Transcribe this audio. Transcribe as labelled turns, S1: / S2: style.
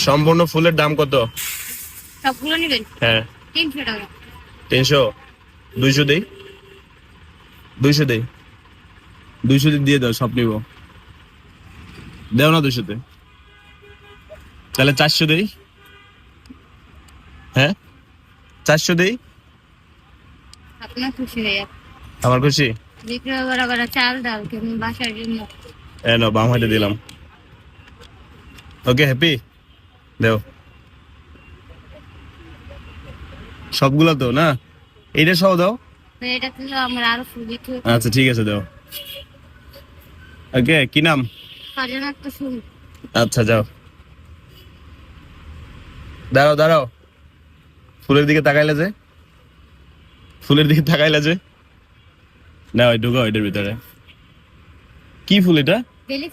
S1: সম্পূর্ণ ফুলের দাম কত?
S2: সবগুলো নেবেন?
S1: হ্যাঁ
S2: 300 টাকা।
S1: 300। 200 দেই, 200 দেই, 200 দিয়ে দাও, সব নিব। দেও না 200 তে, তাহলে 400 দেই। হ্যাঁ 400 দেই।
S2: আপনার খুশি হয়ে যাবে।
S1: আমার খুশি।
S2: বিক্রি বরাবর চাল ডাল কিনুন বাসার জন্য।
S1: এনো বাম হাতে দিলাম। ওকে হ্যাপি? দেও সবগুলা তো না, এইটা সহ দাও।
S2: তো এটা তো আমার আরো ফুল দিতে।
S1: আচ্ছা ঠিক আছে দাও। ওকে কি নাম?
S2: ফারজানা তো ফুল।
S1: আচ্ছা যাও, দাঁড়াও দাঁড়াও, ফুলের দিকে তাকাইলে যে, ফুলের দিকে তাকাইলে যে, না ওই ঢুকাও এটার ভিতরে। কি ফুল এটা?
S2: বেলি